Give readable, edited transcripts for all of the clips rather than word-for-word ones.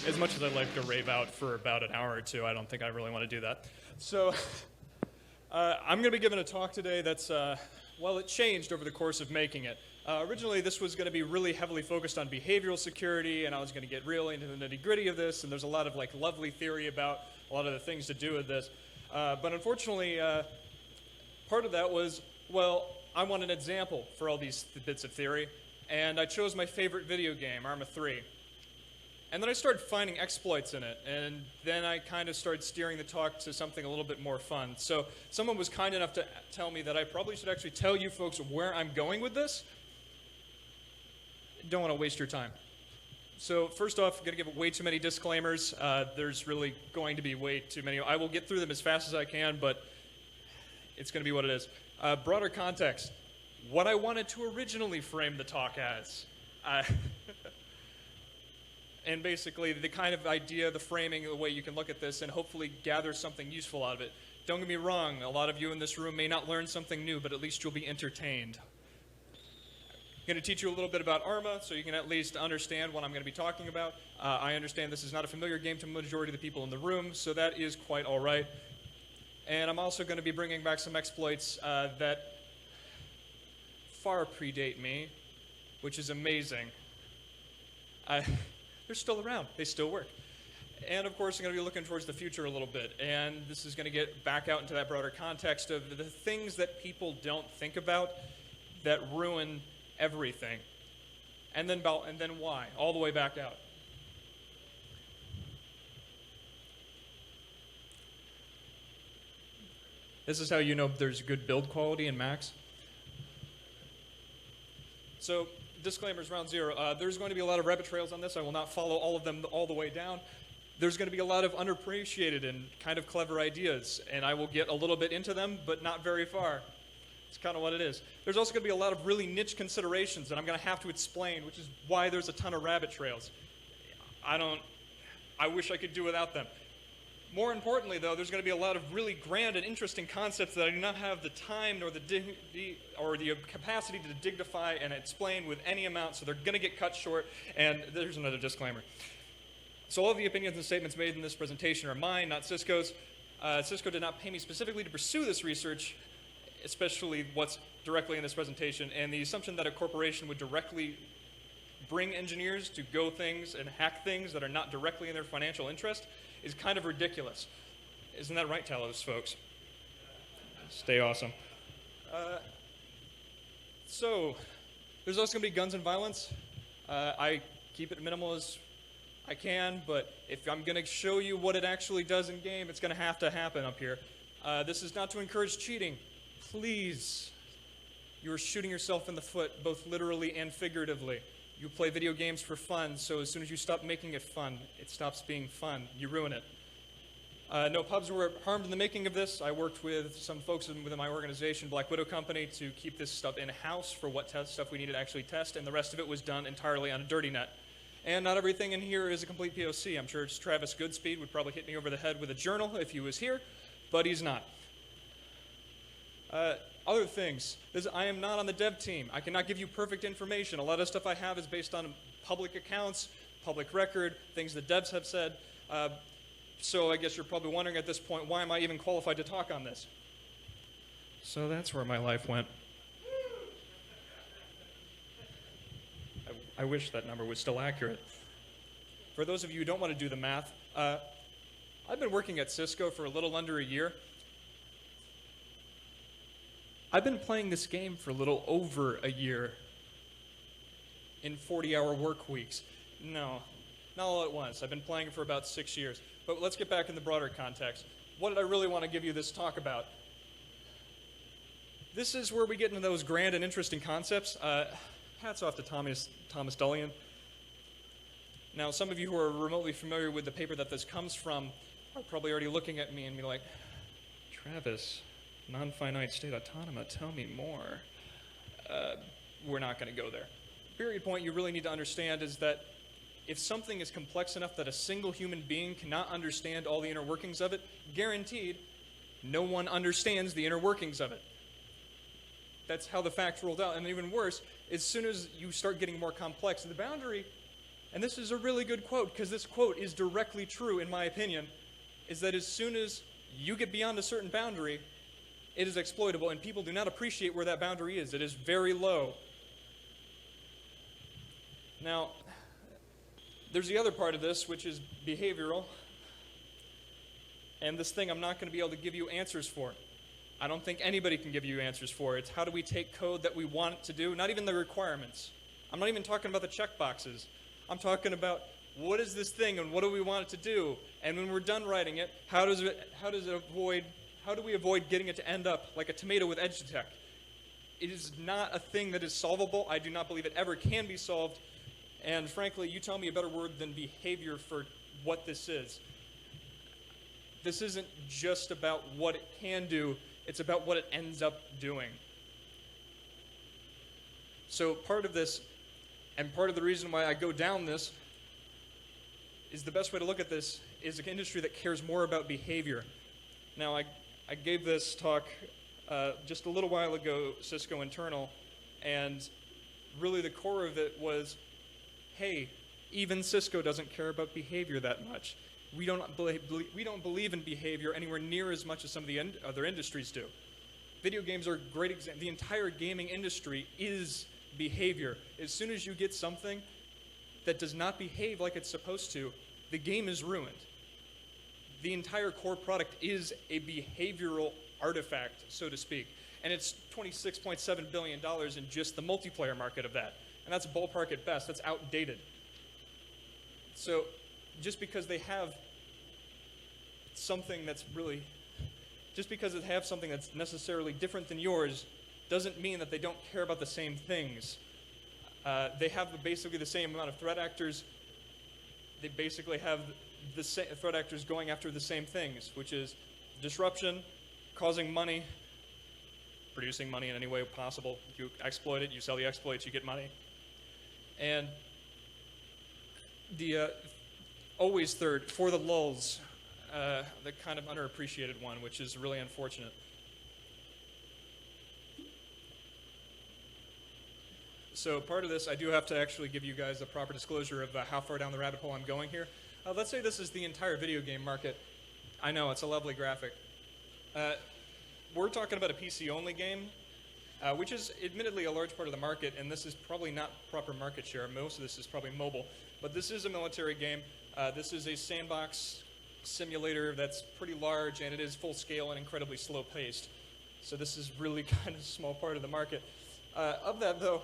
As much as I'd like to rave out for about an hour or two, I don't think I really want to do that. So I'm going to be giving a talk today that's, well, it changed over the course of making it. Originally, this was going to be really heavily focused on behavioral security, and I was going to get really into the nitty-gritty of this, and there's a lot of lovely theory about a lot of the things to do with this. But unfortunately, part of that was, well, I want an example for all these bits of theory, and I chose my favorite video game, ARMA3. And then I started finding exploits in it, and then I kind of started steering the talk to something a little bit more fun. So someone was kind enough to tell me that I probably should actually tell you folks where I'm going with this. Don't want to waste your time. So first off, I'm going to give way too many disclaimers. There's really going to be way too many. I will get through them as fast as I can, but it's going to be what it is. Broader context. What I wanted to originally frame the talk as. And basically the kind of idea, the framing, the way you can look at this and hopefully gather something useful out of it. Don't get me wrong, a lot of you in this room may not learn something new, but at least you'll be entertained. I'm going to teach you a little bit about ARMA so you can at least understand what I'm going to be talking about. I understand this is not a familiar game to the majority of the people in the room, so that is quite all right. And I'm also going to be bringing back some exploits that far predate me, which is amazing. They're still around. They still work. And of course, I'm going to be looking towards the future a little bit. And this is going to get back out into that broader context of the things that people don't think about that ruin everything. And then why, all the way back out. This is how you know there's good build quality in Macs. So, disclaimers round zero. There's going to be a lot of rabbit trails on this. I will not follow all of them all the way down. There's going to be a lot of underappreciated and kind of clever ideas, and I will get a little bit into them, but not very far. It's kind of what it is. There's also going to be a lot of really niche considerations that I'm going to have to explain, which is why there's a ton of rabbit trails. I wish I could do without them. More importantly, though, there's going to be a lot of really grand and interesting concepts that I do not have the time nor the capacity to dignify and explain with any amount, so they're going to get cut short, and there's another disclaimer. So all of the opinions and statements made in this presentation are mine, not Cisco's. Cisco did not pay me specifically to pursue this research, especially what's directly in this presentation, and the assumption that a corporation would directly bring engineers to go things and hack things that are not directly in their financial interest is kind of ridiculous. Isn't that right, Talos, folks? Stay awesome. So, there's also going to be guns and violence. I keep it minimal as I can, but if I'm going to show you what it actually does in game, it's going to happen up here. This is not to encourage cheating. Please. You are shooting yourself in the foot, both literally and figuratively. You play video games for fun, so as soon as you stop making it fun, it stops being fun. You ruin it. No pubs were harmed in the making of this. I worked with some folks within my organization, Black Widow Company, to keep this stuff in-house for what stuff we needed to actually test, and the rest of it was done entirely on a dirty net. And not everything in here is a complete POC. I'm sure Travis Goodspeed would probably hit me over the head with a journal if he was here, but he's not. Other things, I am not on the dev team. I cannot give you perfect information. A lot of stuff I have is based on public accounts, public record, things the devs have said. So I guess you're probably wondering at this point, why am I even qualified to talk on this? So that's where my life went. I wish that number was still accurate. For those of you who don't want to do the math, I've been working at Cisco for a little under a year. I've been playing this game for a little over a year in 40-hour work weeks. No, not all at once. I've been playing it for about 6 years. But let's get back in the broader context. What did I really want to give you this talk about? This is where we get into those grand and interesting concepts. Hats off to Thomas Dullian. Now, some of you who are remotely familiar with the paper that this comes from are probably already looking at me and be like, Travis, non-finite state autonoma, tell me more. We're not going to go there. Period point you really need to understand is that if something is complex enough that a single human being cannot understand all the inner workings of it, guaranteed, no one understands the inner workings of it. That's how the facts rolled out. And even worse, as soon as you start getting more complex, the boundary And this is a really good quote, because this quote is directly true, in my opinion, is that as soon as you get beyond a certain boundary, it is exploitable, and people do not appreciate where that boundary is. It is very low. Now, there's the other part of this, which is behavioral. And this thing I'm not going to be able to give you answers for. I don't think anybody can give you answers for. It's how do we take code that we want it to do, not even the requirements. I'm not even talking about the checkboxes. I'm talking about what is this thing and what do we want it to do? And when we're done writing it, how do we avoid getting it to end up like a tomato with edge detect? It is not a thing that is solvable. I do not believe it ever can be solved. And frankly, you tell me a better word than behavior for what this is. This isn't just about what it can do, it's about what it ends up doing. So part of this, and part of the reason why I go down this, is the best way to look at this is an industry that cares more about behavior. Now, I gave this talk just a little while ago, Cisco Internal, and really the core of it was, hey, even Cisco doesn't care about behavior that much. We don't believe in behavior anywhere near as much as some of the other industries do. Video games are a great example. The entire gaming industry is behavior. As soon as you get something that does not behave like it's supposed to, the game is ruined. The entire core product is a behavioral artifact, so to speak. And it's $26.7 billion in just the multiplayer market of that. And that's ballpark at best. That's outdated. So just because they have something that's really, just because they have something that's necessarily different than yours doesn't mean that they don't care about the same things. They have basically the same amount of threat actors. They basically have the threat actors going after the same things, which is disruption, causing money, producing money in any way possible. You exploit it, you sell the exploits, you get money. And the always third, for the lulls, the kind of underappreciated one, which is really unfortunate. So part of this, I do have to actually give you guys a proper disclosure of how far down the rabbit hole I'm going here. Let's say this is the entire video game market. I know, it's a lovely graphic. We're talking about a PC-only game, which is admittedly a large part of the market, and this is probably not proper market share. Most of this is probably mobile. But this is a military game. This is a sandbox simulator that's pretty large, and it is full scale and incredibly slow paced. So this is really kind of a small part of the market. Of that, though,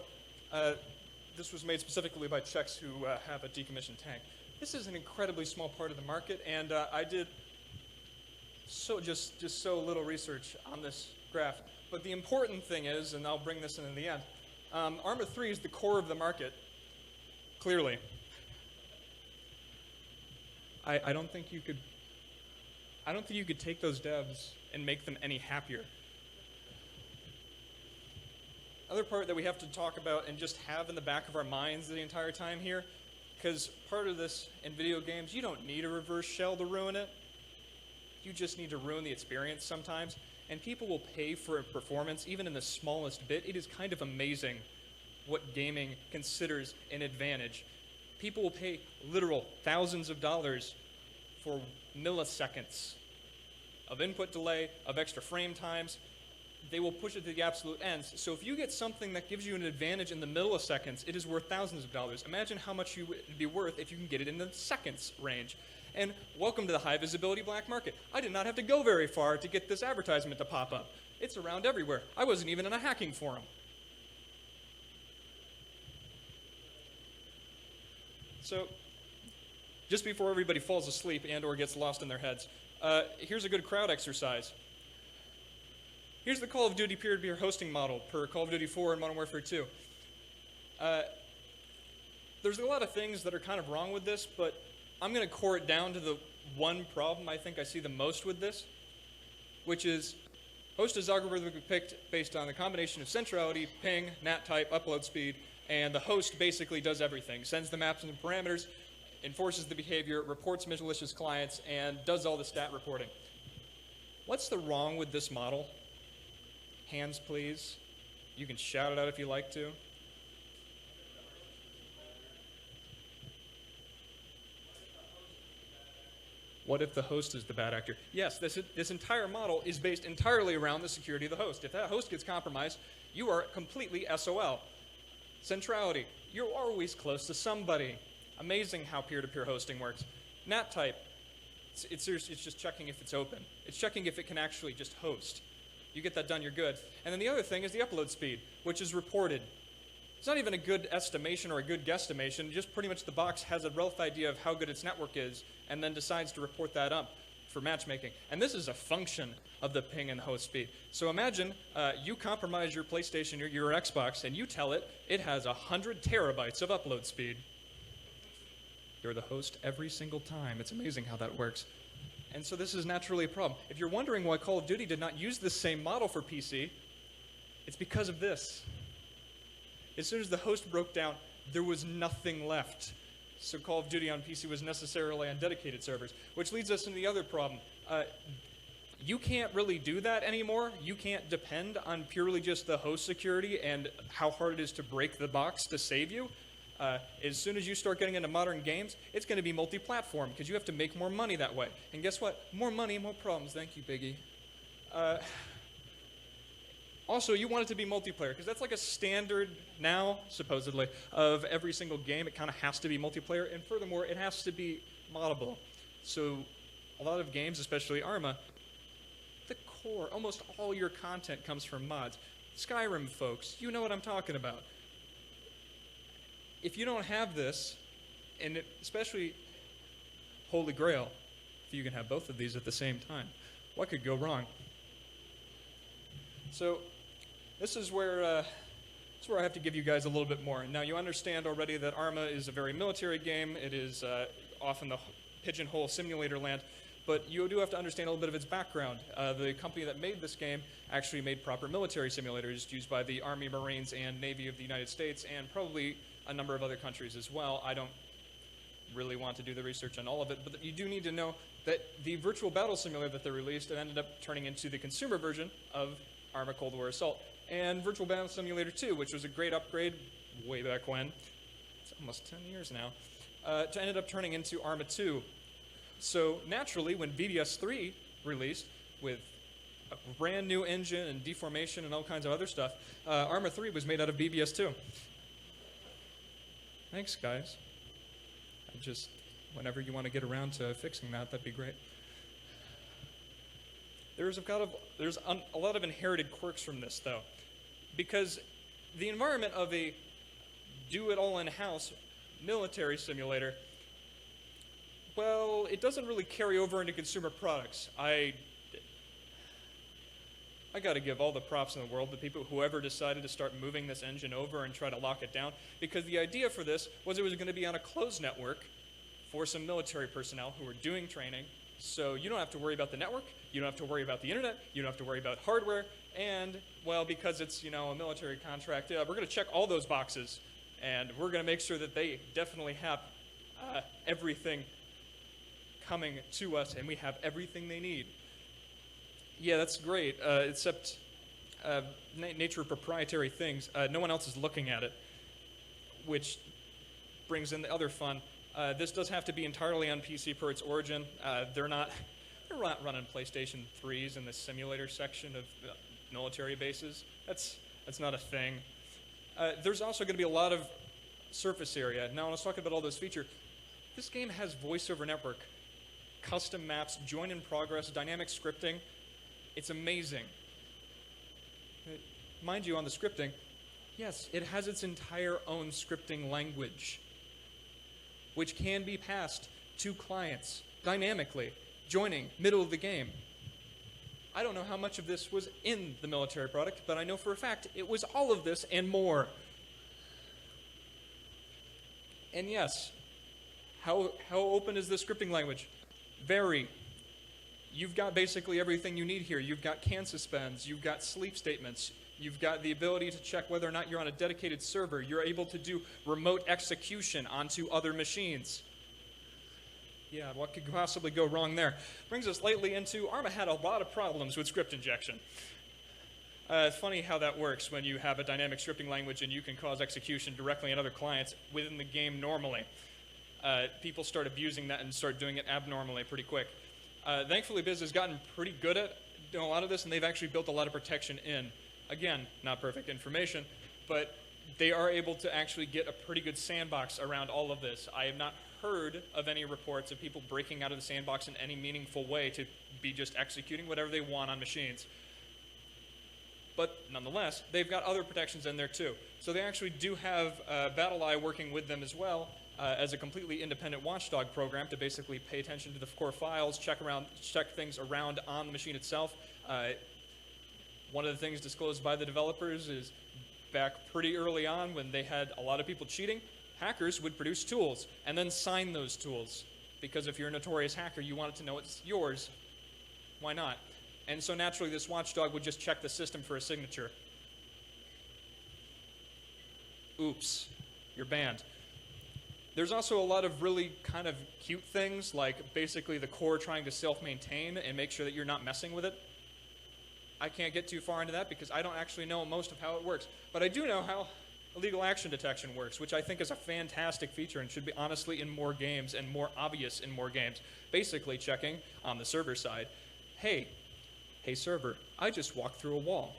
this was made specifically by Czechs who have a decommissioned tank. This is an incredibly small part of the market, and I did just so little research on this graph. But the important thing is, and I'll bring this in the end, ARMA3 is the core of the market, clearly. I don't think you could take those devs and make them any happier. Other part that we have to talk about and just have in the back of our minds the entire time here, because part of this in video games, you don't need a reverse shell to ruin it. You just need to ruin the experience sometimes. And people will pay for a performance, even in the smallest bit. It is kind of amazing what gaming considers an advantage. People will pay literal thousands of dollars for milliseconds of input delay, of extra frame times. They will push it to the absolute ends. So if you get something that gives you an advantage in the milliseconds, it is worth thousands of dollars. Imagine how much you would be worth if you can get it in the seconds range. And welcome to the high visibility black market. I did not have to go very far to get this advertisement to pop up. It's around everywhere. I wasn't even in a hacking forum. So just before everybody falls asleep and or gets lost in their heads, here's a good crowd exercise. Here's the Call of Duty peer-to-peer hosting model per Call of Duty 4 and Modern Warfare 2. There's a lot of things that are kind of wrong with this, but I'm going to core it down to the one problem I think I see the most with this, which is host is algorithmically picked based on the combination of centrality, ping, NAT type, upload speed, and the host basically does everything, sends the maps and the parameters, enforces the behavior, reports malicious clients, and does all the stat reporting. What's the wrong with this model? Hands, please. You can shout it out if you like to. What if the host is the bad actor? Yes, this entire model is based entirely around the security of the host. If that host gets compromised, you are completely SOL. Centrality. You're always close to somebody. Amazing how peer-to-peer hosting works. NAT type. It's just checking if it's open. It's checking if it can actually just host. You get that done, you're good. And then the other thing is the upload speed, which is reported. It's not even a good estimation or a good guesstimation. Just pretty much the box has a rough idea of how good its network is and then decides to report that up for matchmaking. And this is a function of the ping and host speed. So imagine you compromise your PlayStation or your Xbox and you tell it it has 100 terabytes of upload speed. You're the host every single time. It's amazing how that works. And so this is naturally a problem. If you're wondering why Call of Duty did not use this same model for PC, it's because of this. As soon as the host broke down, there was nothing left. So Call of Duty on PC was necessarily on dedicated servers, which leads us into the other problem. You can't really do that anymore. You can't depend on purely just the host security and how hard it is to break the box to save you. As soon as you start getting into modern games, it's going to be multi-platform because you have to make more money that way. And guess what? More money, more problems. Thank you, Biggie. Also, you want it to be multiplayer because that's like a standard now, supposedly, of every single game. It kind of has to be multiplayer. And furthermore, it has to be moddable. So a lot of games, especially ARMA, the core, almost all your content comes from mods. Skyrim, folks, you know what I'm talking about. If you don't have this, and especially Holy Grail, if you can have both of these at the same time, what could go wrong? So this is where I have to give you guys a little bit more. Now you understand already that ARMA is a very military game. It is often the pigeonhole simulator land, but you do have to understand a little bit of its background. The company that made this game actually made proper military simulators used by the Army, Marines, and Navy of the United States, and probably a number of other countries as well. I don't really want to do the research on all of it, but you do need to know that the virtual battle simulator that they released, it ended up turning into the consumer version of ARMA Cold War Assault, and Virtual Battle Simulator 2, which was a great upgrade way back when. It's almost 10 years now. Ended up turning into ARMA 2. So naturally, when VBS 3 released with a brand new engine and deformation and all kinds of other stuff, ARMA 3 was made out of BBS 2. Thanks, guys. Whenever you want to get around to fixing that, that'd be great. There's a lot of inherited quirks from this, though, because the environment of a do-it-all-in-house military simulator, well, it doesn't really carry over into consumer products. I got to give all the props in the world to people, whoever decided to start moving this engine over and try to lock it down, because the idea for this was it was going to be on a closed network for some military personnel who were doing training, so you don't have to worry about the network, you don't have to worry about the internet, you don't have to worry about hardware, and, well, because it's, a military contract, we're going to check all those boxes, and we're going to make sure that they definitely have everything coming to us, and we have everything they need. Yeah, that's great, except nature of proprietary things. No one else is looking at it, which brings in the other fun. This does have to be entirely on PC per its origin. They're not running PlayStation 3s in the simulator section of military bases. That's not a thing. There's also going to be a lot of surface area. Now, let's talk about all those features. This game has voice over network, custom maps, join in progress, dynamic scripting. It's amazing. Mind you, on the scripting, yes, it has its entire own scripting language, which can be passed to clients dynamically, joining middle of the game. I don't know how much of this was in the military product, but I know for a fact it was all of this and more. And yes, how open is the scripting language? Very. You've got basically everything you need here. You've got can suspends, you've got sleep statements, you've got the ability to check whether or not you're on a dedicated server. You're able to do remote execution onto other machines. Yeah, what could possibly go wrong there? Brings us lately into ARMA had a lot of problems with script injection. It's funny how that works when you have a dynamic scripting language and you can cause execution directly on other clients within the game normally. people start abusing that and start doing it abnormally pretty quick. Thankfully, Biz has gotten pretty good at doing a lot of this, and they've actually built a lot of protection in. Again, not perfect information, but they are able to actually get a pretty good sandbox around all of this. I have not heard of any reports of people breaking out of the sandbox in any meaningful way to be just executing whatever they want on machines. But nonetheless, they've got other protections in there too. So they actually do have BattleEye working with them as well as a completely independent watchdog program to basically pay attention to the core files, check things around on the machine itself. One of the things disclosed by the developers is back pretty early on when they had a lot of people cheating, hackers would produce tools and then sign those tools. Because if you're a notorious hacker, you want it to know it's yours. Why not? And so naturally, this watchdog would just check the system for a signature. Oops, you're banned. There's also a lot of really kind of cute things, like basically the core trying to self-maintain and make sure that you're not messing with it. I can't get too far into that because I don't actually know most of how it works. But I do know how illegal action detection works, which I think is a fantastic feature and should be honestly in more games and more obvious in more games. Basically checking on the server side, hey server, I just walked through a wall.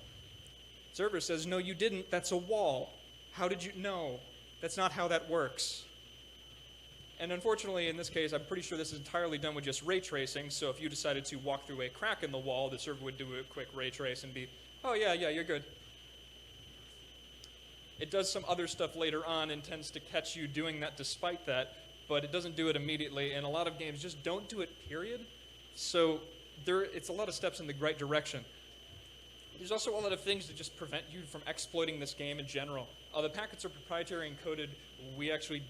Server says, no you didn't, that's a wall. How did you know? That's not how that works. And unfortunately, in this case, I'm pretty sure this is entirely done with just ray tracing, so if you decided to walk through a crack in the wall, the server would do a quick ray trace and be, oh yeah, you're good. It does some other stuff later on and tends to catch you doing that despite that, but it doesn't do it immediately, and a lot of games just don't do it, period. So it's a lot of steps in the right direction. There's also a lot of things that just prevent you from exploiting this game in general. The packets are proprietary encoded. We actually,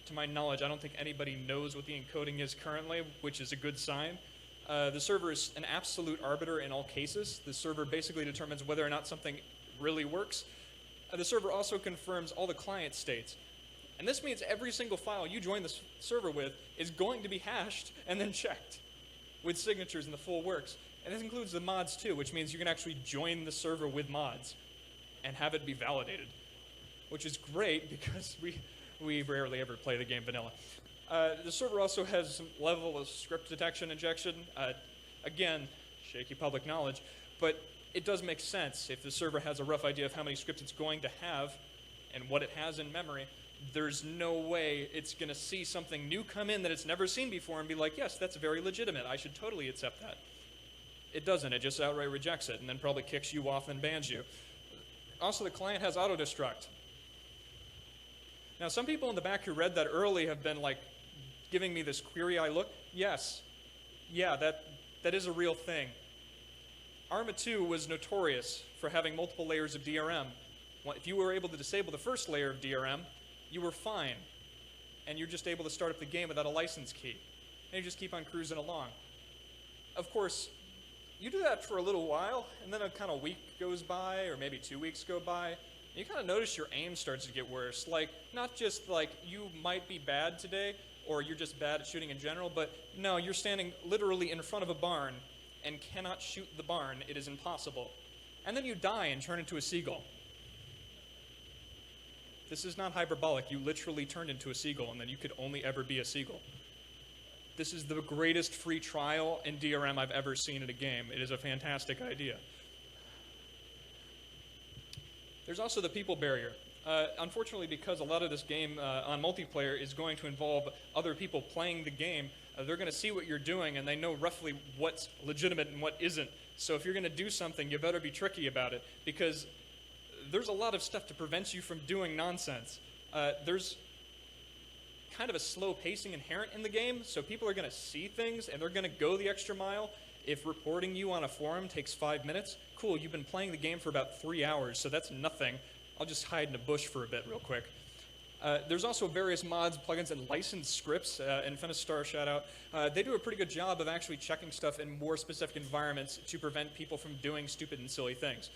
to my knowledge, I don't think anybody knows what the encoding is currently, which is a good sign. The server is an absolute arbiter in all cases. The server basically determines whether or not something really works. The server also confirms all the client states. And this means every single file you join the server with is going to be hashed and then checked with signatures in the full works. And this includes the mods too, which means you can actually join the server with mods and have it be validated, which is great because we rarely ever play the game vanilla. The server also has some level of script detection injection. Again, shaky public knowledge, but it does make sense. If the server has a rough idea of how many scripts it's going to have and what it has in memory, there's no way it's going to see something new come in that it's never seen before and be like, yes, that's very legitimate. I should totally accept that. It doesn't. It just outright rejects it and then probably kicks you off and bans you. Also, the client has auto-destruct. Now, some people in the back who read that early have been like giving me this query-eye look. Yes. Yeah, that is a real thing. ARMA3 was notorious for having multiple layers of DRM. If you were able to disable the first layer of DRM, you were fine. And you're just able to start up the game without a license key. And you just keep on cruising along. Of course, you do that for a little while, and then a kind of week goes by, or maybe 2 weeks go by, and you kind of notice your aim starts to get worse. Like, not just like you might be bad today, or you're just bad at shooting in general, but no, you're standing literally in front of a barn and cannot shoot the barn. It is impossible. And then you die and turn into a seagull. This is not hyperbolic. You literally turned into a seagull, and then you could only ever be a seagull. This is the greatest free trial in DRM I've ever seen in a game. It is a fantastic idea. There's also the people barrier. Unfortunately, because a lot of this game on multiplayer is going to involve other people playing the game, they're going to see what you're doing, and they know roughly what's legitimate and what isn't. So if you're going to do something, you better be tricky about it, because there's a lot of stuff to prevent you from doing nonsense. There's kind of a slow pacing inherent in the game, so people are going to see things, and they're going to go the extra mile. If reporting you on a forum takes 5 minutes, cool, you've been playing the game for about 3 hours, so that's nothing. I'll just hide in a bush for a bit real quick. There's also various mods, plugins, and licensed scripts. Infinistar, shout out. They do a pretty good job of actually checking stuff in more specific environments to prevent people from doing stupid and silly things.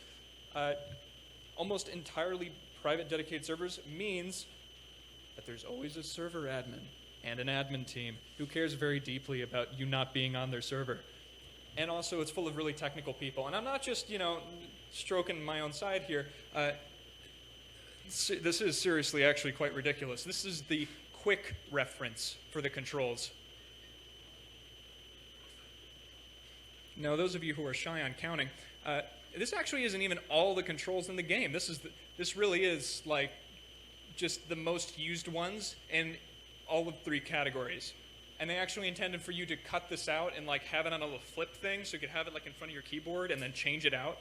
Almost entirely private dedicated servers means that there's always a server admin and an admin team who cares very deeply about you not being on their server. And also it's full of really technical people. And I'm not just, stroking my own side here. This is seriously actually quite ridiculous. This is the quick reference for the controls. Now, those of you who are shy on counting, this actually isn't even all the controls in the game. This really is like just the most used ones in all of 3 categories. And they actually intended for you to cut this out and like have it on a little flip thing, so you could have it like in front of your keyboard and then change it out.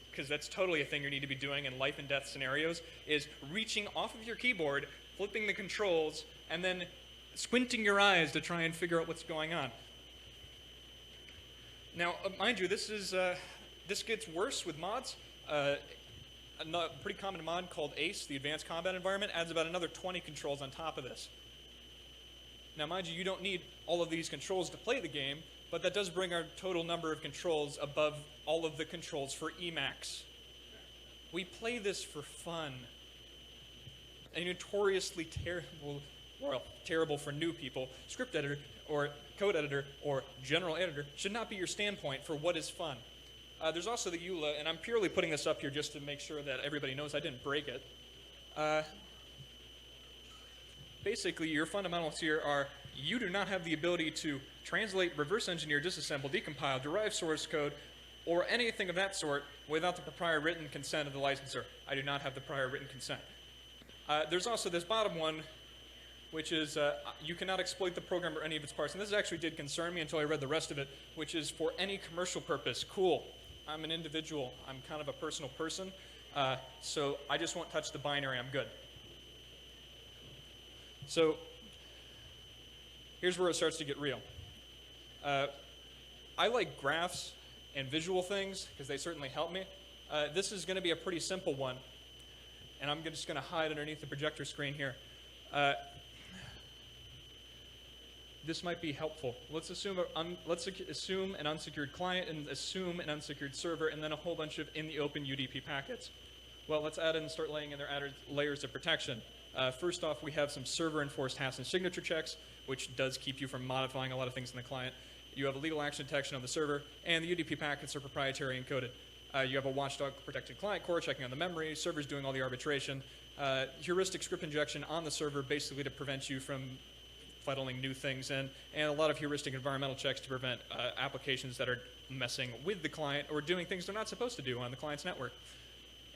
Because that's totally a thing you need to be doing in life and death scenarios, is reaching off of your keyboard, flipping the controls, and then squinting your eyes to try and figure out what's going on. Now, mind you, this gets worse with mods. A pretty common mod called ACE, the Advanced Combat Environment, adds about another 20 controls on top of this. Now, mind you, you don't need all of these controls to play the game, but that does bring our total number of controls above all of the controls for Emacs. We play this for fun. A notoriously terrible for new people, script editor or code editor or general editor should not be your standpoint for what is fun. There's also the EULA, and I'm purely putting this up here just to make sure that everybody knows I didn't break it. Basically, your fundamentals here are you do not have the ability to translate, reverse engineer, disassemble, decompile, derive source code, or anything of that sort without the prior written consent of the licenser. I do not have the prior written consent. There's also this bottom one, which is you cannot exploit the program or any of its parts. And this actually did concern me until I read the rest of it, which is for any commercial purpose. Cool. I'm an individual. I'm kind of a personal person. So I just won't touch the binary. I'm good. So here's where it starts to get real. I like graphs and visual things because they certainly help me. This is going to be a pretty simple one, and I'm just going to hide underneath the projector screen here. This might be helpful. Let's assume an unsecured client and assume an unsecured server, and then a whole bunch of in the open UDP packets. Well, let's add in and start laying in their added layers of protection. First off, we have some server-enforced hash and signature checks, which does keep you from modifying a lot of things in the client. You have a legal action detection on the server, and the UDP packets are proprietary encoded. You have a watchdog protected client core checking on the memory, servers doing all the arbitration, heuristic script injection on the server basically to prevent you from funneling new things in, and a lot of heuristic environmental checks to prevent applications that are messing with the client or doing things they're not supposed to do on the client's network.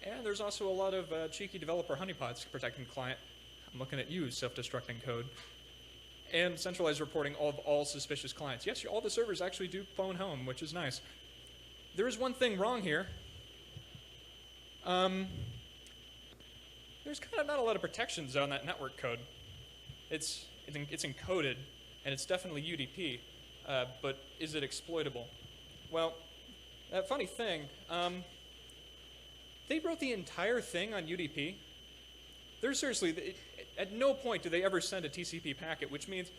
And there's also a lot of cheeky developer honeypots protecting the client. I'm looking at you, self-destructing code. And centralized reporting of all suspicious clients. Yes, all the servers actually do phone home, which is nice. There is one thing wrong here. There's kind of not a lot of protections on that network code. It's encoded, and it's definitely UDP, but is it exploitable? Well, that funny thing, they wrote the entire thing on UDP. There's seriously, at no point do they ever send a TCP packet, which means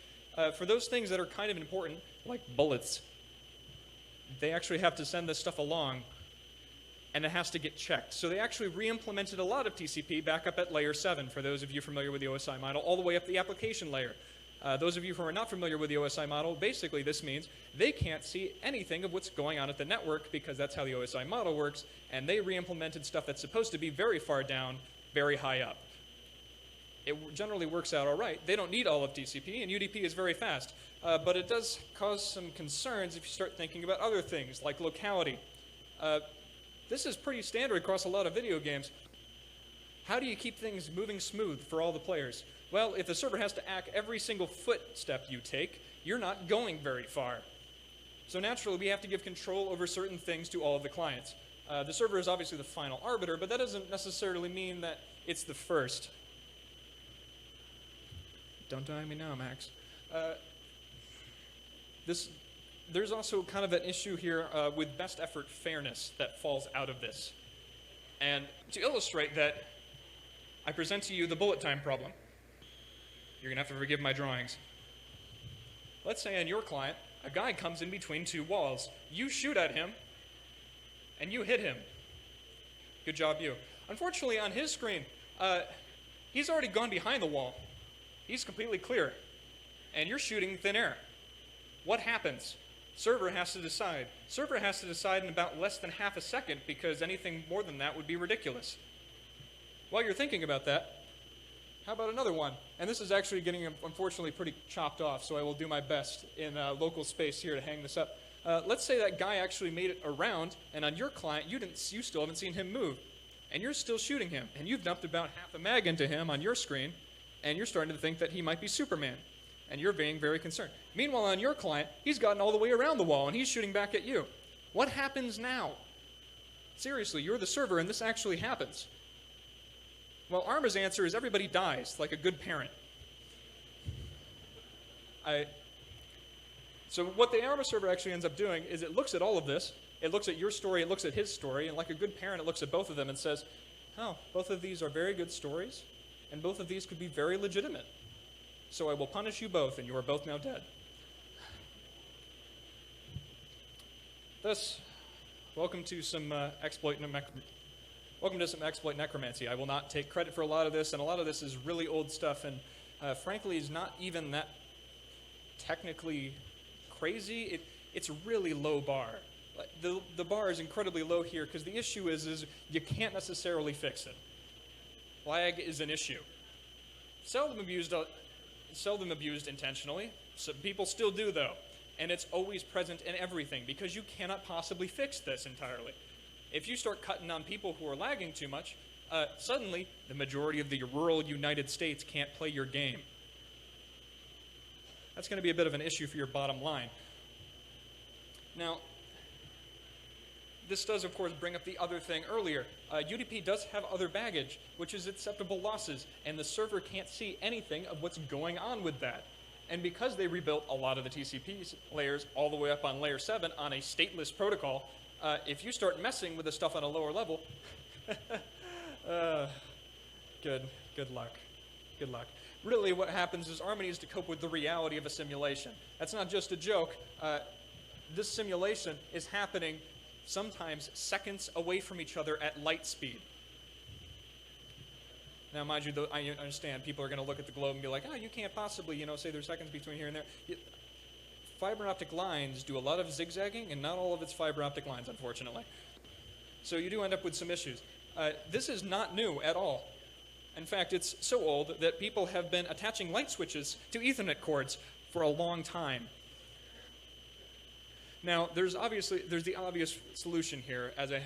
for those things that are kind of important, like bullets, they actually have to send this stuff along, and it has to get checked. So they actually re-implemented a lot of TCP back up at layer 7, for those of you familiar with the OSI model, all the way up the application layer. Those of you who are not familiar with the OSI model, basically this means they can't see anything of what's going on at the network because that's how the OSI model works, and they re-implemented stuff that's supposed to be very far down, very high up. It generally works out all right. They don't need all of TCP, and UDP is very fast. But it does cause some concerns if you start thinking about other things, like locality. This is pretty standard across a lot of video games. How do you keep things moving smooth for all the players? Well, if the server has to hack every single footstep you take, you're not going very far. So naturally, we have to give control over certain things to all of the clients. The server is obviously the final arbiter, but that doesn't necessarily mean that it's the first. Don't die on me now, Max. There's also kind of an issue here with best effort fairness that falls out of this. And to illustrate that, I present to you the bullet time problem. You're going to have to forgive my drawings. Let's say on your client, a guy comes in between two walls. You shoot at him, and you hit him. Good job, you. Unfortunately, on his screen, he's already gone behind the wall. He's completely clear, and you're shooting thin air. What happens? Server has to decide. Server has to decide in about less than half a second because anything more than that would be ridiculous. While you're thinking about that, How about another one? And this is actually getting, unfortunately, pretty chopped off, so I will do my best in local space here to hang this up. Let's say that guy actually made it around, and on your client, you still haven't seen him move. And you're still shooting him, and you've dumped about half a mag into him on your screen, and you're starting to think that he might be Superman, and you're being very concerned. Meanwhile, on your client, he's gotten all the way around the wall, and he's shooting back at you. What happens now? Seriously, you're the server, and this actually happens. Well, ARMA's answer is everybody dies, like a good parent. So what the ARMA server actually ends up doing is it looks at all of this, it looks at your story, it looks at his story, and like a good parent, it looks at both of them and says, oh, both of these are very good stories, and both of these could be very legitimate. So I will punish you both, and you are both now dead. Thus, welcome to some exploit necromancy. I will not take credit for a lot of this, and a lot of this is really old stuff, and frankly is not even that technically crazy. It's a really low bar. The bar is incredibly low here because the issue is you can't necessarily fix it. Lag is an issue. Seldom abused intentionally. Some people still do, though. And it's always present in everything because you cannot possibly fix this entirely. If you start cutting on people who are lagging too much, suddenly the majority of the rural United States can't play your game. That's going to be a bit of an issue for your bottom line. Now, this does, of course, bring up the other thing earlier. UDP does have other baggage, which is acceptable losses, and the server can't see anything of what's going on with that. And because they rebuilt a lot of the TCP layers all the way up on layer 7 on a stateless protocol, if you start messing with the stuff on a lower level, good luck. Good luck. Really what happens is ARMA needs to cope with the reality of a simulation. That's not just a joke. This simulation is happening sometimes seconds away from each other at light speed. Now, mind you, though, I understand people are going to look at the globe and be like, oh, you can't possibly, say there's seconds between here and there. Fiber optic lines do a lot of zigzagging, and not all of it's fiber optic lines, unfortunately. So you do end up with some issues. This is not new at all. In fact, it's so old that people have been attaching light switches to Ethernet cords for a long time. Now, there's the obvious solution here. As a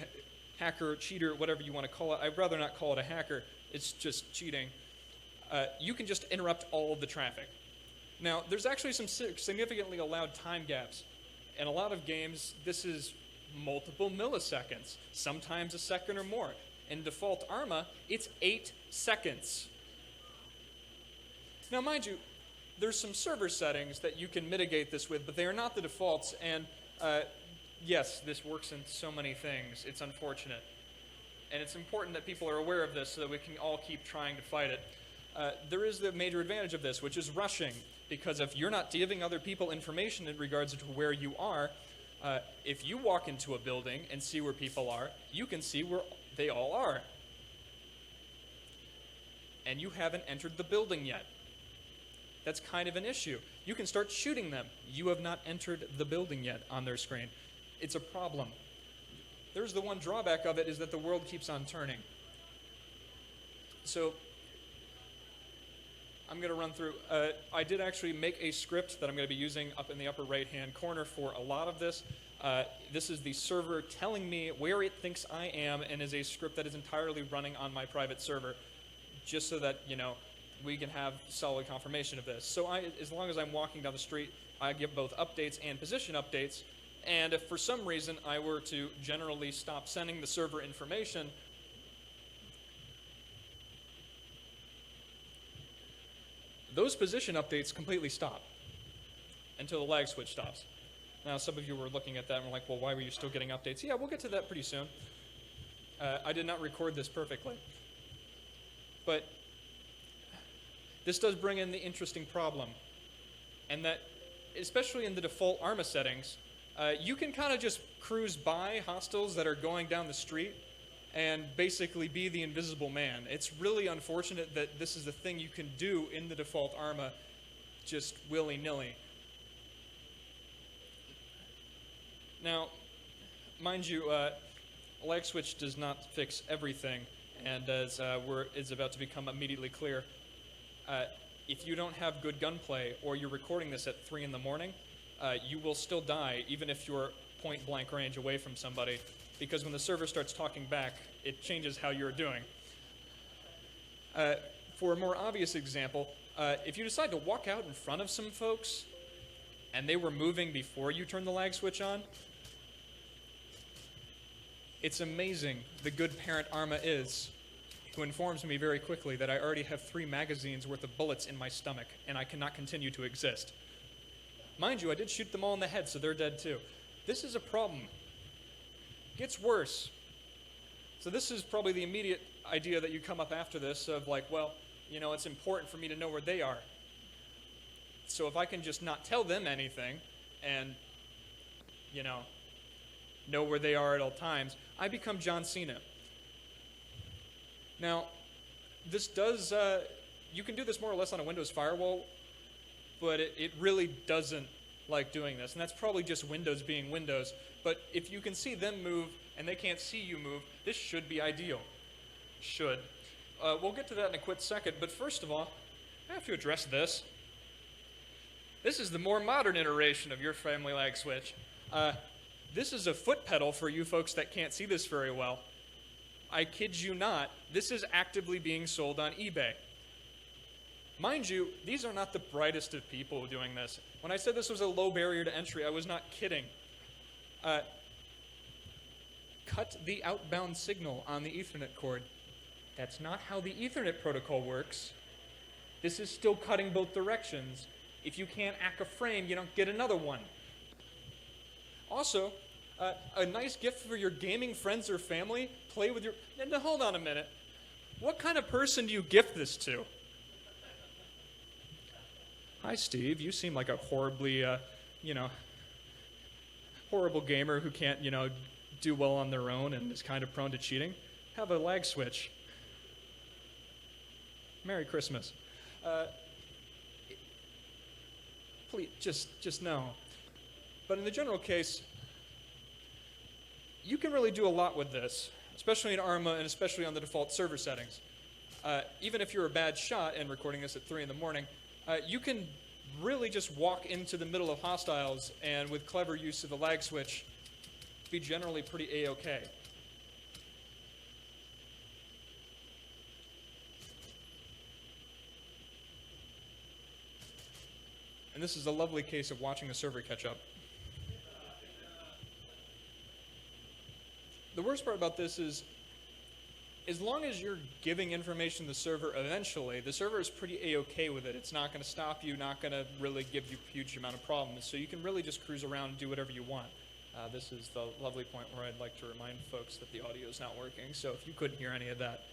hacker, cheater, whatever you want to call it, I'd rather not call it a hacker. It's just cheating. You can just interrupt all of the traffic. Now, there's actually some significantly allowed time gaps. In a lot of games, this is multiple milliseconds, sometimes a second or more. In default ARMA, it's 8 seconds. Now, mind you, there's some server settings that you can mitigate this with, but they are not the defaults, and yes, this works in so many things. It's unfortunate. And it's important that people are aware of this so that we can all keep trying to fight it. There is the major advantage of this, which is rushing, because if you're not giving other people information in regards to where you are, if you walk into a building and see where people are, you can see where they all are. And you haven't entered the building yet. That's kind of an issue. You can start shooting them. You have not entered the building yet on their screen. It's a problem. There's the one drawback of it is that the world keeps on turning. So I'm going to run through. I did actually make a script that I'm going to be using up in the upper right-hand corner for a lot of this. This is the server telling me where it thinks I am, and is a script that is entirely running on my private server, just so that, we can have solid confirmation of this. So as long as I'm walking down the street, I give both updates and position updates. And if for some reason I were to generally stop sending the server information, those position updates completely stop until the lag switch stops. Now, some of you were looking at that and were like, well, why were you still getting updates? Yeah, we'll get to that pretty soon. I did not record this perfectly. But this does bring in the interesting problem, and that, especially in the default ARMA settings, you can kind of just cruise by hostiles that are going down the street and basically be the invisible man. It's really unfortunate that this is the thing you can do in the default ARMA just willy-nilly. Now, mind you, lag switch does not fix everything, and as is about to become immediately clear, if you don't have good gunplay or you're recording this at 3 in the morning, you will still die even if you're point blank range away from somebody, because when the server starts talking back, it changes how you're doing. For a more obvious example, if you decide to walk out in front of some folks and they were moving before you turned the lag switch on, it's amazing the good parent ARMA is, who informs me very quickly that I already have 3 magazines worth of bullets in my stomach and I cannot continue to exist. Mind you, I did shoot them all in the head, so they're dead too. This is a problem. It gets worse. So this is probably the immediate idea that you come up after this of like, well, you know, it's important for me to know where they are. So if I can just not tell them anything and, you know where they are at all times, I become John Cena. Now, this does, you can do this more or less on a Windows firewall, but it really doesn't like doing this. And that's probably just Windows being Windows. But if you can see them move and they can't see you move, this should be ideal. Should. We'll get to that in a quick second, but first of all, I have to address this. This is the more modern iteration of your family lag switch. This is a foot pedal for you folks that can't see this very well. I kid you not, this is actively being sold on eBay. Mind you, these are not the brightest of people doing this. When I said this was a low barrier to entry, I was not kidding. Cut the outbound signal on the Ethernet cord. That's not how the Ethernet protocol works. This is still cutting both directions. If you can't act a frame, you don't get another one. Also, a nice gift for your gaming friends or family, play with your... Now, hold on a minute. What kind of person do you gift this to? Hi, Steve. You seem like a horribly, horrible gamer who can't, do well on their own and is kind of prone to cheating. Have a lag switch. Merry Christmas. Please, just no. But in the general case, you can really do a lot with this, especially in ARMA and especially on the default server settings. Even if you're a bad shot and recording this at 3 in the morning, you can really just walk into the middle of hostiles and with clever use of the lag switch, be generally pretty A-okay. And this is a lovely case of watching the server catch up. The worst part about this is, as long as you're giving information to the server eventually, the server is pretty A-okay with it. It's not going to stop you, not going to really give you a huge amount of problems. So you can really just cruise around and do whatever you want. This is the lovely point where I'd like to remind folks that the audio is not working. So if you couldn't hear any of that,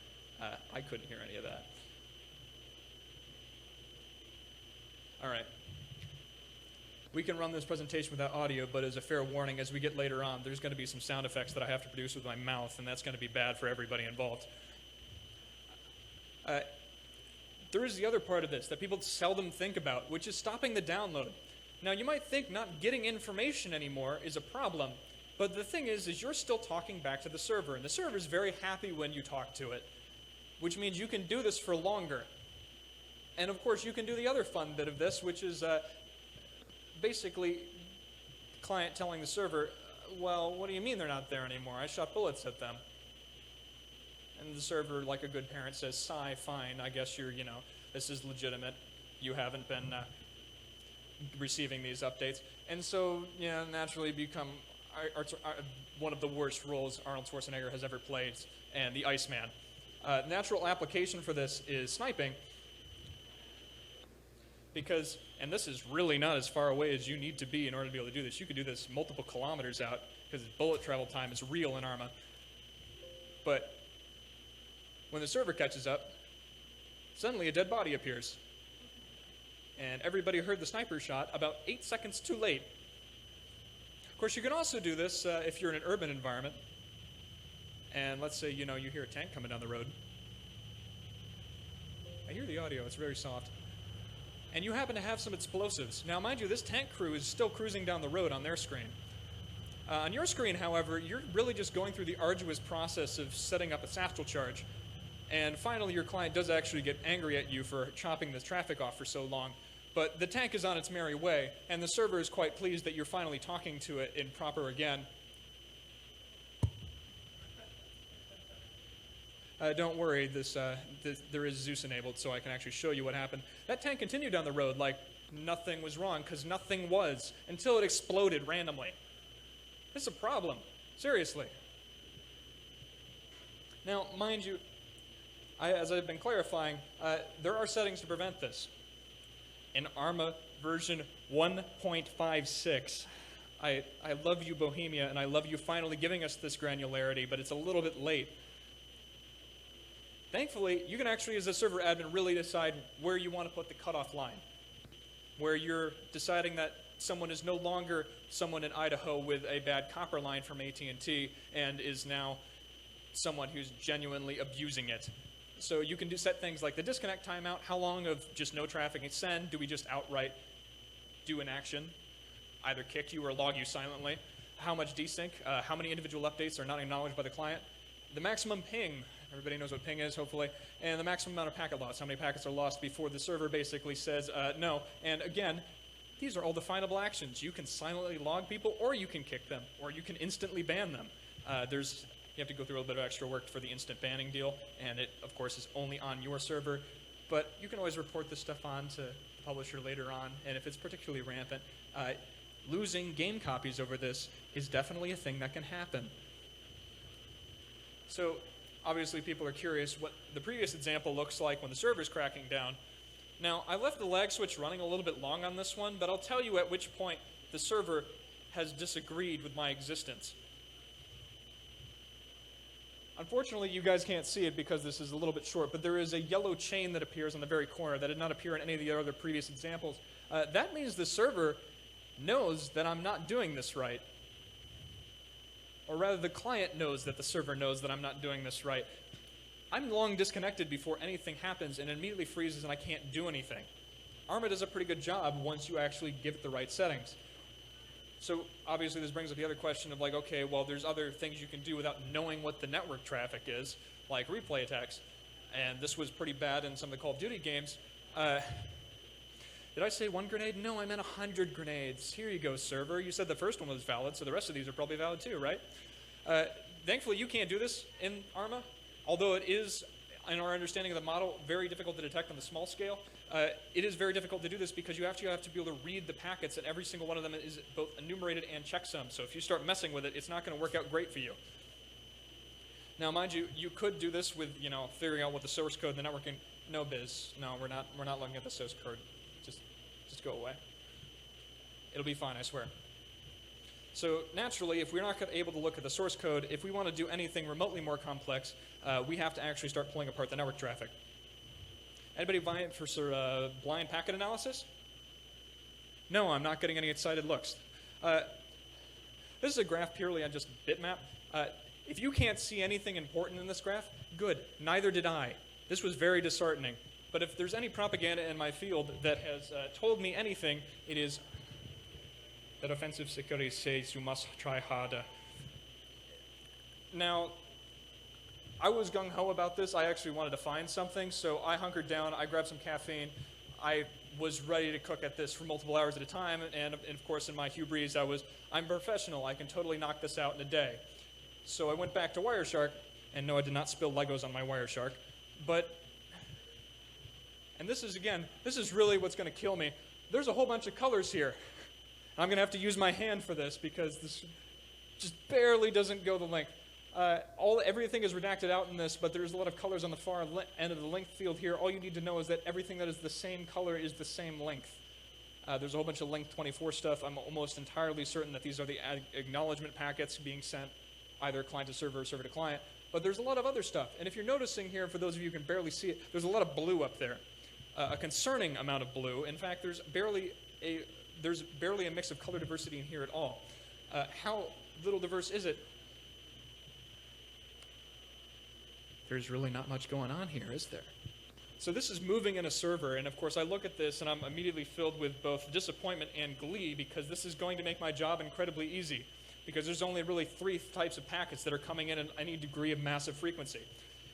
I couldn't hear any of that. All right. We can run this presentation without audio, but as a fair warning, as we get later on, there's going to be some sound effects that I have to produce with my mouth, and that's going to be bad for everybody involved. There is the other part of this that people seldom think about, which is stopping the download. Now, you might think not getting information anymore is a problem, but the thing is you're still talking back to the server, and the server is very happy when you talk to it, which means you can do this for longer. And of course, you can do the other fun bit of this, which is basically client telling the server, well, what do you mean they're not there anymore? I shot bullets at them. And the server, like a good parent, says, sigh, fine, I guess you're, this is legitimate. You haven't been receiving these updates. And so, naturally become one of the worst roles Arnold Schwarzenegger has ever played, and the Iceman. Natural application for this is sniping, because, and this is really not as far away as you need to be in order to be able to do this. You could do this multiple kilometers out, because bullet travel time is real in ARMA. But when the server catches up, suddenly a dead body appears. And everybody heard the sniper shot about 8 seconds too late. Of course, you can also do this if you're in an urban environment. And let's say, you hear a tank coming down the road. I hear the audio, it's very soft. And you happen to have some explosives. Now, mind you, this tank crew is still cruising down the road on their screen. On your screen, however, you're really just going through the arduous process of setting up a satchel charge. And finally, your client does actually get angry at you for chopping the traffic off for so long. But the tank is on its merry way, and the server is quite pleased that you're finally talking to it in proper again. Don't worry, there is Zeus enabled, so I can actually show you what happened. That tank continued down the road like nothing was wrong, because nothing was, until it exploded randomly. This is a problem. Seriously. Now, mind you, as I've been clarifying, there are settings to prevent this. In ARMA version 1.56, I love you, Bohemia, and I love you finally giving us this granularity, but it's a little bit late. Thankfully, you can actually, as a server admin, really decide where you want to put the cutoff line, where you're deciding that someone is no longer someone in Idaho with a bad copper line from AT&T and is now someone who's genuinely abusing it. So you can set things like the disconnect timeout, how long of just no traffic and send, do we just outright do an action, either kick you or log you silently, how much desync, how many individual updates are not acknowledged by the client, the maximum ping, everybody knows what ping is hopefully, and the maximum amount of packet loss, how many packets are lost before the server basically says no. And again, these are all definable actions. You can silently log people, or you can kick them, or you can instantly ban them. You have to go through a little bit of extra work for the instant banning deal, and it, of course, is only on your server. But you can always report this stuff on to the publisher later on, and if it's particularly rampant, losing game copies over this is definitely a thing that can happen. So, obviously, people are curious what the previous example looks like when the server's cracking down. Now, I left the lag switch running a little bit long on this one, but I'll tell you at which point the server has disagreed with my existence. Unfortunately, you guys can't see it because this is a little bit short, but there is a yellow chain that appears on the very corner that did not appear in any of the other previous examples. That means the server knows that I'm not doing this right. Or rather, the client knows that the server knows that I'm not doing this right. I'm long disconnected before anything happens, and it immediately freezes and I can't do anything. ARMA does a pretty good job once you actually give it the right settings. So obviously this brings up the other question of like, okay, well there's other things you can do without knowing what the network traffic is, like replay attacks. And this was pretty bad in some of the Call of Duty games. Did I say one grenade? No, I meant 100 grenades. Here you go, server. You said the first one was valid, so the rest of these are probably valid too, right? Thankfully, you can't do this in ARMA, although it is, in our understanding of the model, very difficult to detect on the small scale. It is very difficult to do this because you actually have to be able to read the packets, and every single one of them is both enumerated and checksum. So if you start messing with it, it's not going to work out great for you. Now, mind you, you could do this with, figuring out what the source code and the networking. No biz. No, we're not looking at the source code. Just go away. It'll be fine, I swear. So naturally, if we're not able to look at the source code, if we want to do anything remotely more complex, we have to actually start pulling apart the network traffic. Anybody vying for blind packet analysis? No, I'm not getting any excited looks. This is a graph purely on just bitmap. If you can't see anything important in this graph, good. Neither did I. This was very disheartening. But if there's any propaganda in my field that has told me anything, it is that offensive security says you must try harder. Now, I was gung-ho about this. I actually wanted to find something, so I hunkered down, I grabbed some caffeine. I was ready to cook at this for multiple hours at a time, and of course in my hubris I'm professional, I can totally knock this out in a day. So I went back to Wireshark, and no, I did not spill Legos on my Wireshark, and this is really what's going to kill me. There's a whole bunch of colors here. I'm going to have to use my hand for this because this just barely doesn't go the length. Everything is redacted out in this, but there's a lot of colors on the far end of the length field here. All you need to know is that everything that is the same color is the same length. There's a whole bunch of length 24 stuff. I'm almost entirely certain that these are the acknowledgement packets being sent either client to server or server to client. But there's a lot of other stuff. And if you're noticing here, for those of you who can barely see it, there's a lot of blue up there. A concerning amount of blue. In fact, there's barely a mix of color diversity in here at all. How little diverse is it? There's really not much going on here, is there? So this is moving in a server, and of course I look at this and I'm immediately filled with both disappointment and glee because this is going to make my job incredibly easy because there's only really 3 types of packets that are coming in at any degree of massive frequency.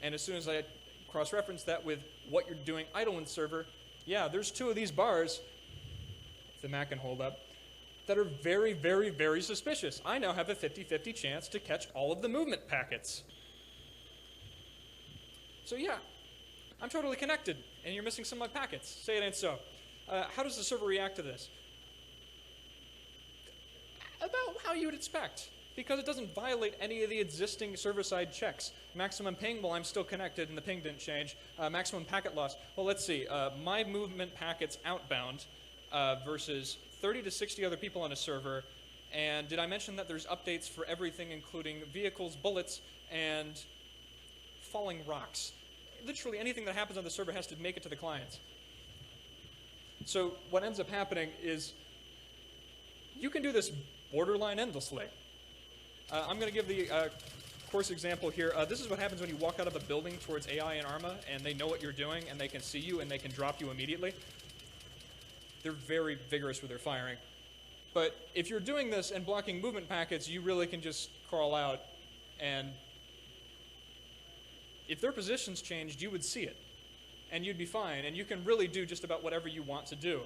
And as soon as I cross-reference that with what you're doing idle in server. Yeah, there's 2 of these bars, if the Mac can hold up, that are very, very, very suspicious. I now have a 50-50 chance to catch all of the movement packets. So yeah, I'm totally connected, and you're missing some of my packets. Say it ain't so. How does the server react to this? About how you would expect, because it doesn't violate any of the existing server-side checks. Maximum ping, well, I'm still connected, and the ping didn't change. Maximum packet loss, well, let's see. My movement packets outbound versus 30 to 60 other people on a server. And did I mention that there's updates for everything, including vehicles, bullets, and falling rocks? Literally anything that happens on the server has to make it to the clients. So what ends up happening is you can do this borderline endlessly. I'm going to give the course example here. This is what happens when you walk out of a building towards AI and ARMA, and they know what you're doing, and they can see you, and they can drop you immediately. They're very vigorous with their firing. But if you're doing this and blocking movement packets, you really can just crawl out, and if their positions changed, you would see it, and you'd be fine, and you can really do just about whatever you want to do.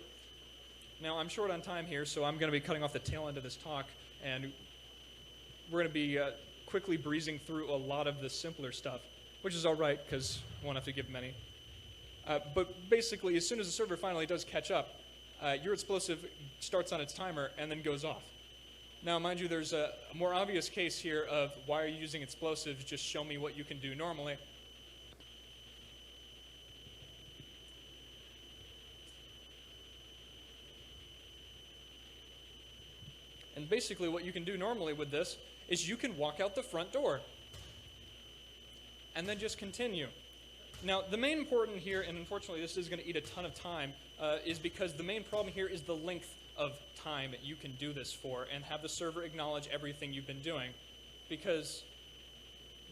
Now, I'm short on time here, so I'm going to be cutting off the tail end of this talk, and we're going to be quickly breezing through a lot of the simpler stuff, which is all right, because I won't have to give many. But basically, as soon as the server finally does catch up, your explosive starts on its timer and then goes off. Now, mind you, there's a more obvious case here of why are you using explosives? Just show me what you can do normally. And basically what you can do normally with this is you can walk out the front door and then just continue. Now, the main important here, and unfortunately this is going to eat a ton of time, is because the main problem here is the length of time you can do this for and have the server acknowledge everything you've been doing. Because,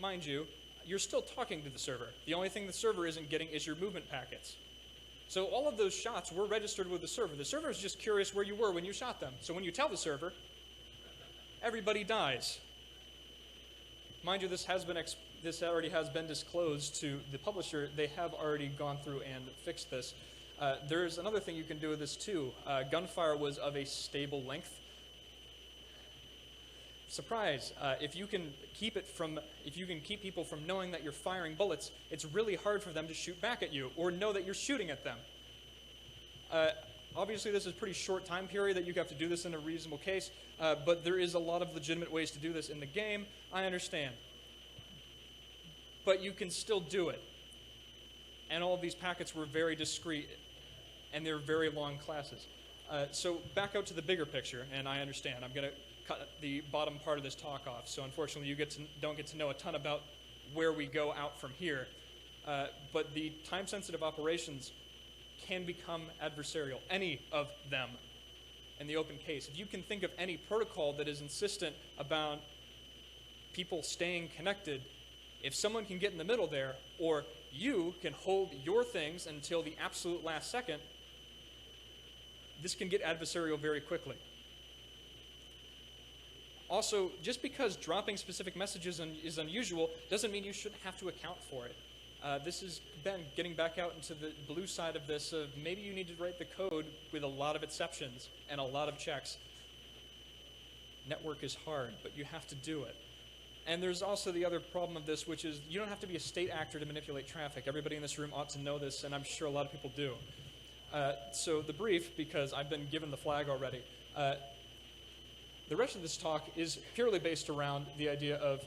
mind you, you're still talking to the server. The only thing the server isn't getting is your movement packets. So all of those shots were registered with the server. The server is just curious where you were when you shot them. So when you tell the server, everybody dies. Mind you, this already has been disclosed to the publisher. They have already gone through and fixed this. There's another thing you can do with this too. Gunfire was of a stable length. Surprise! If you can keep people from knowing that you're firing bullets, it's really hard for them to shoot back at you or know that you're shooting at them. Obviously, this is a pretty short time period that you have to do this in a reasonable case, but there is a lot of legitimate ways to do this in the game. I understand. But you can still do it. And all of these packets were very discrete, and they're very long classes. So back out to the bigger picture, and I understand. I'm going to cut the bottom part of this talk off, so unfortunately you don't get to know a ton about where we go out from here. But the time-sensitive operations can become adversarial, any of them in the open case. If you can think of any protocol that is insistent about people staying connected, if someone can get in the middle there, or you can hold your things until the absolute last second, this can get adversarial very quickly. Also, just because dropping specific messages is unusual doesn't mean you shouldn't have to account for it. This is Ben getting back out into the blue side of this. Maybe you need to write the code with a lot of exceptions and a lot of checks. Network is hard, but you have to do it. And there's also the other problem of this, which is you don't have to be a state actor to manipulate traffic. Everybody in this room ought to know this, and I'm sure a lot of people do. So the brief, because I've been given the flag already, the rest of this talk is purely based around the idea of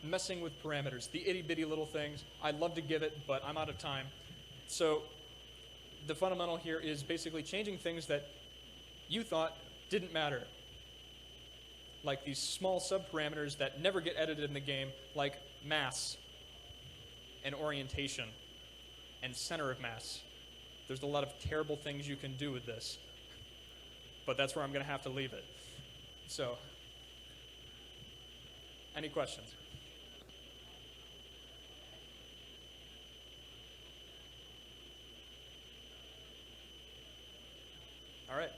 messing with parameters, the itty-bitty little things. I'd love to give it, but I'm out of time. So the fundamental here is basically changing things that you thought didn't matter, like these small subparameters that never get edited in the game, like mass and orientation and center of mass. There's a lot of terrible things you can do with this, but that's where I'm going to have to leave it. So, any questions? All right.